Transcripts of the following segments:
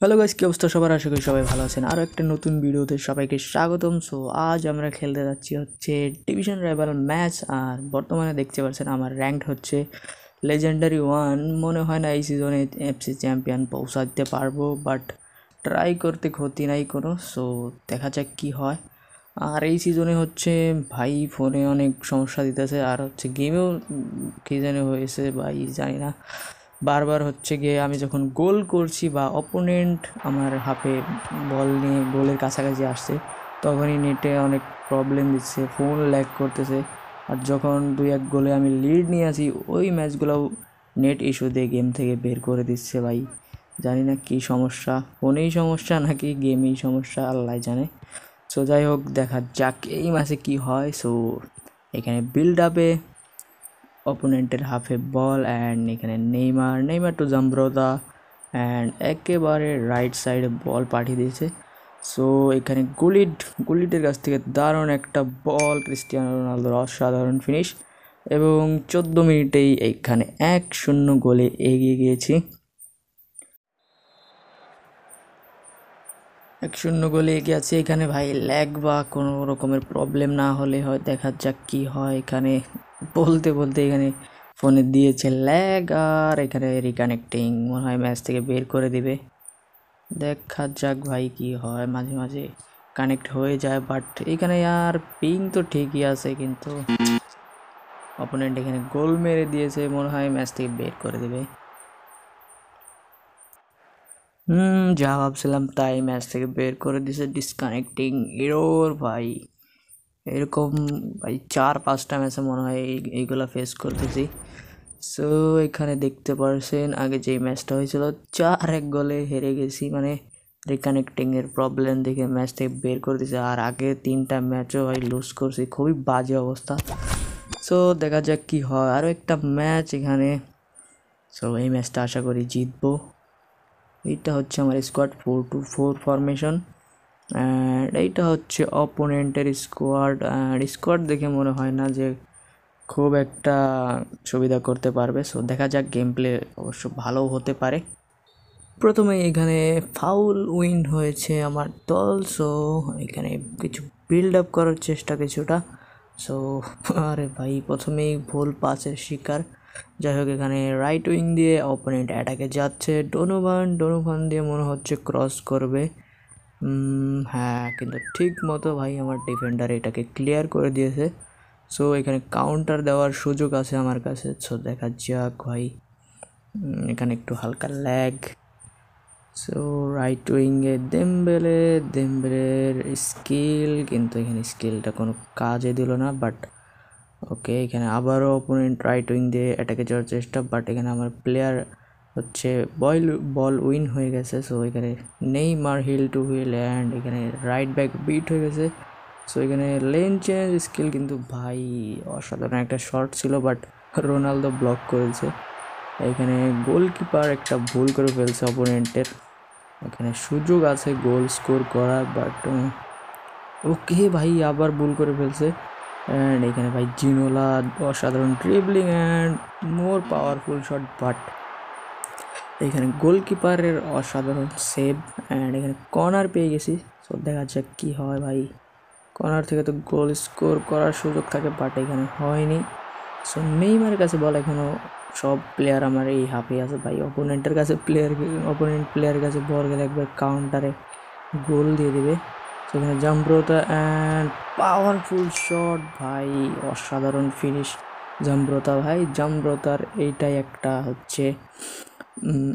Hello guys, কি অবস্থা সবার? আশা করি সবাই ভালো আছেন। আরও একটা নতুন ভিডিওতে সবাইকে স্বাগতম। সো আজ আমরা খেলতে যাচ্ছি হচ্ছে ডিভিশন রাইভাল ম্যাচ। আর বর্তমানে দেখতে পাচ্ছেন আমার র্যাঙ্ক হচ্ছে লেজেন্ডারি 1। মনে হয় না এই সিজনে এফসি চ্যাম্পিয়ন পৌঁছাতে পারবো, বাট ট্রাই করতে ক্ষতি নাই কোনো। সো দেখা যাক কি হয়। আর এই সিজনে হচ্ছে ভাই ফোনে অনেক সমস্যা দিতেছে, আর হচ্ছে গেমেও কী জানি হয়েছে ভাই, জানি না। বারবার হচ্ছে গিয়ে আমি যখন গোল করছি বা অপোনেন্ট আমার হাফে বল নিয়ে গোলের কাছাকাছি আসছে, তখনই নেটে অনেক প্রবলেম দিচ্ছে, ফোন ল্যাগ করতেছে। আর যখন 2-1 গোলে আমি লিড নিয়ে আসি, ওই ম্যাচগুলোও নেট ইস্যু দিয়ে গেম থেকে বের করে দিচ্ছে ভাই। জানি না কী সমস্যা, ফোনেই সমস্যা নাকি গেমেই সমস্যা, আল্লাহ জানে। সো যাই হোক, দেখা যাক এই ম্যাচে কী হয়। সো এখানে বিল্ড আপে অপোনেন্টের হাফে বল, অ্যান্ড এখানে নেইমার টু জাম্ব্রোতা, অ্যান্ড একেবারে রাইট সাইডে বল পাঠিয়ে দিয়েছে। সো এখানে গুলিটের কাছ থেকে দারুণ একটা বল, ক্রিস্টিয়ানো রোনালদোর অসাধারণ ফিনিশ, এবং 14 মিনিটেই এইখানে 1-0 গোলে এগিয়ে গিয়েছি। 1-0 গোলে এগিয়ে আছে। এখানে ভাই ল্যাগ বা কোনো রকমের প্রবলেম না হলে হয়, দেখা যাক কি হয়। এখানে বলতে বলতে এখানে ফোনে দিয়েছে ল্যাগ, আর এখানে রিকানেক্টিং, মনে হয় ম্যাচ থেকে বের করে দিবে। দেখা যাক ভাই কি হয়। মাঝে মাঝে কানেক্ট হয়ে যায়, বাট এখানে আর পিং তো ঠিকই আছে, কিন্তু অপোনেন্ট এখানে গোল মেরে দিয়েছে, মনে হয় ম্যাচ থেকে বের করে দেবে। যা ভাবছিলাম তাই, ম্যাচ থেকে বের করে দিয়েছে। ডিসকানেক্টিং এরর ভাই, এরকম ভাই 4-5টা ম্যাচে মনে হয় এইগুলা ফেস করতেছি। সো এখানে দেখতে পারছেন আগে যে ম্যাচটা হয়েছিল 4-1 গোলে হেরে গেছি, মানে রিকানেক্টিংয়ের প্রবলেম দেখে ম্যাচ থেকে বের করে দিয়েছে। আর আগে 3টা ম্যাচও ভাই লুজ করছি, খুবই বাজে অবস্থা। সো দেখা যাক কি হয়, আরও একটা ম্যাচ এখানে। সো এই ম্যাচটা আশা করি জিতবো। এইটা হচ্ছে আমার স্কোয়াড 4-2-4 ফরমেশন, অ্যান্ড এইটা হচ্ছে অপোনেন্টের স্কোয়াড দেখে মনে হয় না যে খুব একটা সুবিধা করতে পারবে। সো দেখা যাক, গেম প্লে অবশ্য ভালো হতে পারে। প্রথমে এখানে ফাউল উইন হয়েছে আমার দল। সো এখানে কিছু বিল্ড আপ করার চেষ্টা কিছুটা। সো আরে ভাই, প্রথমেই ভুল পাসের শিকার। যাই হোক, এখানে রাইট উইং দিয়ে অপোনেন্ট অ্যাটাকে যাচ্ছে, ডোনোভান দিয়ে মনে হচ্ছে ক্রস করবে। হ্যাঁ, কিন্তু ঠিক মতো ভাই আমার ডিফেন্ডার এটাকে ক্লিয়ার করে দিয়েছে। সো এখানে কাউন্টার দেওয়ার সুযোগ আছে আমার কাছে। সো দেখা যাক ভাই, এখানে একটু হালকা ল্যাগ। সো রাইট উইংয়ে দেমবেলের স্কিল, কিন্তু এখানে স্কিলটা কোনো কাজে দিল না। বাট ওকে, এখানে আবারও অপোনেন্ট রাইট উইং দিয়ে অ্যাটাকে যাওয়ার চেষ্টা, বাট এখানে আমার প্লেয়ার হচ্ছে বল উইন হয়ে গেছে। সো এখানে Neymar heel to wheel, and এখানে রাইট ব্যাক বিট হয়ে গেছে। সো এখানে লেন চেঞ্জ স্কিল, কিন্তু ভাই অসাধারণ একটা শট ছিল, বাট রোনালদো ব্লক করেছে। এখানে গোলকিপার একটা ভুল করে ফেলছে অপোনেন্টের, এখানে সুযোগ আছে গোল স্কোর করার, বাট ওকে ভাই আবার ভুল করে ফেলছে। অ্যান্ড এখানে ভাই জিনোলা অসাধারণ dribbling and more powerful shot, but এখানে গোলকিপারের অসাধারণ সেভ, অ্যান্ড এখানে কর্নার পেয়ে গেছি। সো দেখা যাক কী হয় ভাই। কর্নার থেকে তো গোল স্কোর করার সুযোগ থাকে, বাট এখানে হয়নি। সো নেইমারের কাছে বল, এখনও সব প্লেয়ার আমার এই হাফে আছে ভাই। অপোনেন্ট প্লেয়ারের কাছে বল গেলে একবার কাউন্টারে গোল দিয়ে দেবে। সেখানে জাম্ব্রোতা অ্যান্ড পাওয়ারফুল শট ভাই, অসাধারণ ফিনিশ জাম্ব্রোতার এইটাই একটা হচ্ছে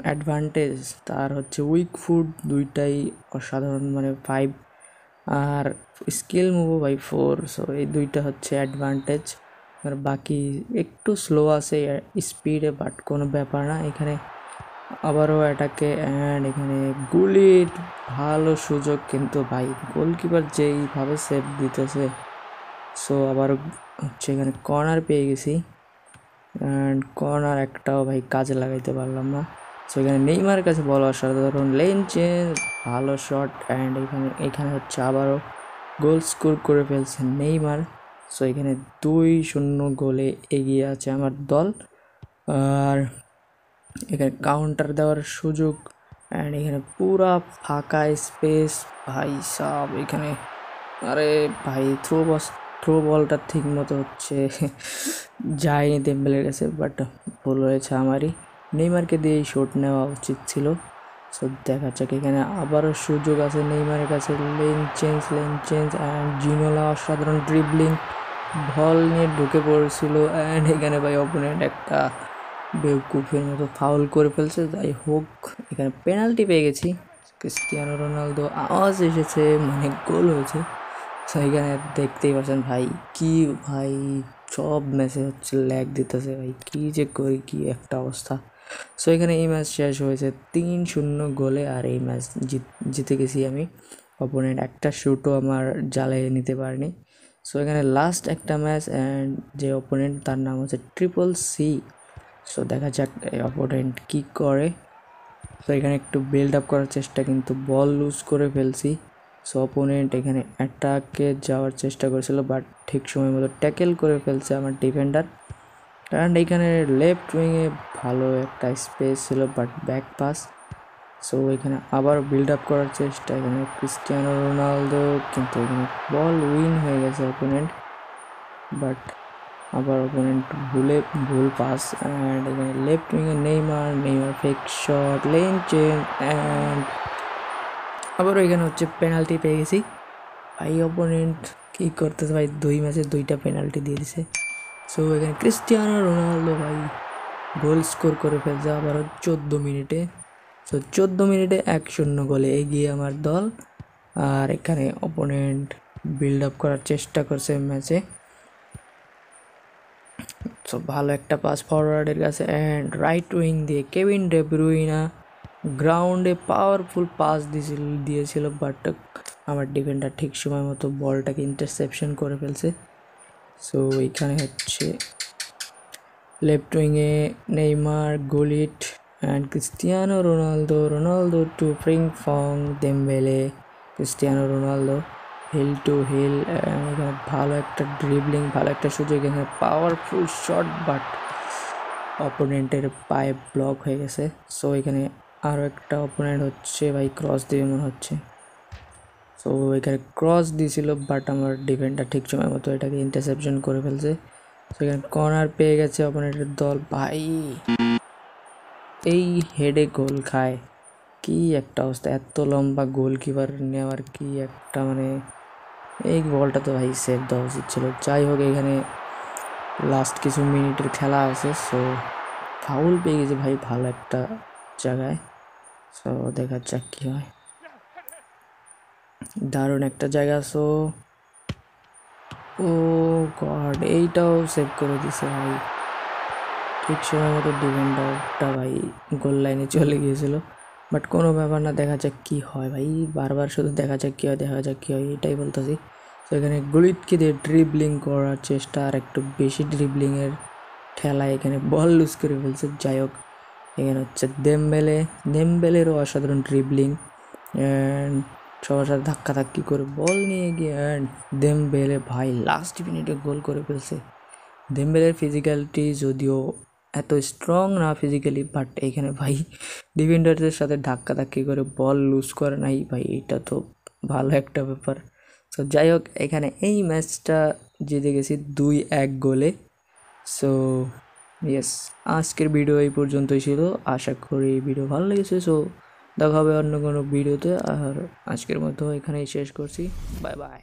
অ্যাডভান্টেজ, তার হচ্ছে উইক ফুট দুইটাই অসাধারণ, মানে 5, আর স্কিল মুভও ভাই 4। সো এই দুইটা হচ্ছে অ্যাডভান্টেজ। আর বাকি একটু স্লো আছে স্পিডে, বাট কোনো ব্যাপার না। এখানে আবারও অ্যাটাকে, অ্যান্ড এখানে গুলির ভালো সুযোগ, কিন্তু ভাই গোলকিপার যেইভাবে সেভ দিতেছে। সো আবার হচ্ছে এখানে কর্নার পেয়ে গেছি, অ্যান্ড কর্নার একটাও ভাই কাজে লাগাইতে পারলাম না। সো এখানে নেইমারের কাছে বল, অসাধারণ লেন চেঞ্জ, ভালো শট, অ্যান্ড এখানে হচ্ছে আবারও গোল স্কোর করে ফেলছে নেইমার। সো এখানে 2-0 গোলে এগিয়ে আছে আমার দল। আর এখানে কাউন্টার দেওয়ার সুযোগ অ্যান্ড এখানে পুরা ফাঁকা স্পেস ভাই সব এখানে। আরে ভাই থ্রো বলটা ঠিক মতো হচ্ছে যায়নি দেম্বেলের কাছে, বাট ভুল হয়েছে আমারই। নেইমারকে দিয়ে এই শট নেওয়া উচিত ছিল। সো দেখা যাক, এখানে আবারও সুযোগ আছে নেইমারের কাছে। লেন চেঞ্জ অ্যান্ড জিনোলা অসাধারণ ড্রিবলিং, বল নিয়ে ঢুকে পড়েছিল অ্যান্ড এখানে ভাই অপোনেন্ট একটা বেউকুফের মতো ফাউল করে ফেলছে। যাই হোক, এখানে পেনাল্টি পেয়ে গেছি। ক্রিস্টিয়ানো রোনালদো আওয়াজ এসেছে, মানে গোল হয়েছে। সো এখানে দেখতেই পাচ্ছেন ভাই, কি ভাই সব ম্যাচে হচ্ছে ল্যাগ দিতেছে ভাই, কি যে করি, কি একটা অবস্থা। সো এখানে এই ম্যাচ শেষ হয়েছে 3-0 গোলে, আর এই ম্যাচ জিতে গেছি আমি। অপোনেন্ট একটা শুটও আমার জালে নিতে পারেনি। সো এখানে লাস্ট একটা ম্যাচ, অ্যান্ড যে অপোনেন্ট তার নাম হচ্ছে ট্রিপল সি। সো দেখা যাক অপোনেন্ট কী করে। সো এখানে একটু বিল্ড আপ করার চেষ্টা, কিন্তু বল লুজ করে ফেলছি। সো অপোনেন্ট এখানে অ্যাটাকে যাওয়ার চেষ্টা করেছিল, বাট ঠিক সময় মতো ট্যাকেল করে ফেলছে আমার ডিফেন্ডার। কারণ এইখানে লেফট উইংয়ে ভালো একটা স্পেস ছিল, বাট ব্যাক পাস। সো এখানে আবার বিল্ড আপ করার চেষ্টা, এখানে ক্রিস্টিয়ানো রোনালদো, কিন্তু এখানে বল উইন হয়ে গেছে অপোনেন্ট। বাট আবার অপোনেন্ট ভুল পাস, অ্যান্ড এখানে লেফট উইংয়ে Neymar fake shot, lane change, and আবারও এখানে হচ্ছে পেনাল্টি পেয়ে গেছি। ভাই অপোনেন্ট কী করতেছে ভাই, 2 ম্যাচে 2টা পেনাল্টি দিয়ে দিছে। সো এখানে ক্রিস্টিয়ানো রোনালদো ভাই গোল স্কোর করে ফেলছে আবারও 14 মিনিটে। সো 14 মিনিটে 1-0 গোলে এগিয়ে আমার দল। আর এখানে অপোনেন্ট বিল্ড আপ করার চেষ্টা করছে ম্যাচে। সো ভালো একটা পাস ফরওয়ার্ডের কাছে, অ্যান্ড রাইট উইং দিয়ে কেভিন ডে ব্রুইনা গ্রাউন্ডে পাওয়ারফুল পাস দিয়েছিল, বাট আমার ডিফেন্ডার ঠিক সময় মতো বলটাকে ইন্টারসেপশন করে ফেলছে। সো এইখানে হচ্ছে লেফট উইংয়ে Neymar, Gullit and Cristiano Ronaldo to ফ্রিংফং Dembele, Cristiano Ronaldo heel to heel, এখানে ভালো একটা ড্রিবলিং, ভালো একটা সুযোগ, এখানে পাওয়ারফুল শট, বাট অপোনেন্টের পায়ে ব্লক হয়ে গেছে। সো এখানে আরও একটা অপোনেন্ট হচ্ছে ভাই ক্রস দিয়ে মনে হচ্ছে। সো এখানে ক্রস দিয়েছিল, বাট আমার ডিফেন্ডার ঠিক সময় মতো এটাকে ইন্টারসেপশন করে ফেলছে। সো এখানে কর্নার পেয়ে গেছে অপোনেন্টের দল। ভাই এই হেডে গোল খায়, কি একটা অবস্থা, এত লম্বা গোলকিপার নেওয়ার কি একটা, মানে এই বলটা তো ভাই সেভ দেওয়া উচিত ছিল। যাই হোক, এখানে লাস্ট কিছু মিনিটের খেলা আছে। সো ফাউল পেয়ে গেছে ভাই ভালো একটা জায়গায়। সো দেখা যাক কী হয়, দারুণ একটা জায়গা। সো ও গড, এইটাও সেভ করে দিছে ভাই ঠিক সময় মতো। ডিফেন্ডারটা ভাই গোল লাইনে চলে গিয়েছিল, বাট কোনো ব্যাপার না, দেখা যাক কী হয় ভাই। বারবার শুধু দেখা যাক কী হয় এটাই বলতেছি। তো এখানে গুলিতকে দিয়ে ড্রিবলিং করার চেষ্টা, আর একটু বেশি ড্রিবলিংয়ের ঠেলায় এখানে বল লুজ করে ফেলছে। যাই হোক, এখানে হচ্ছে দেমবেলেরও অসাধারণ ড্রিবলিং, অ্যান্ড সবার সাথে ধাক্কাধাক্কি করে বল নিয়ে গিয়ে, অ্যান্ড দেমবেলে ভাই লাস্ট মিনিটে গোল করে ফেলছে। দেমবেলের ফিজিক্যালিটি যদিও এত স্ট্রং না ফিজিক্যালি, বাট এখানে ভাই ডিফেন্ডারদের সাথে ধাক্কাধাক্কি করে বল লুজ করে নাই ভাই, এটা তো ভালো একটা ব্যাপার। সো যাই হোক, এখানে এই ম্যাচটা জিতে গেছি 2-1 গোলে। সো ইয়েস, আজকের ভিডিও এই পর্যন্তই ছিল। আশা করি ভিডিও ভালো লেগেছে। সো দেখা হবে অন্য কোনো ভিডিওতে, আর আজকের মতো এখানেই শেষ করছি। Bye bye.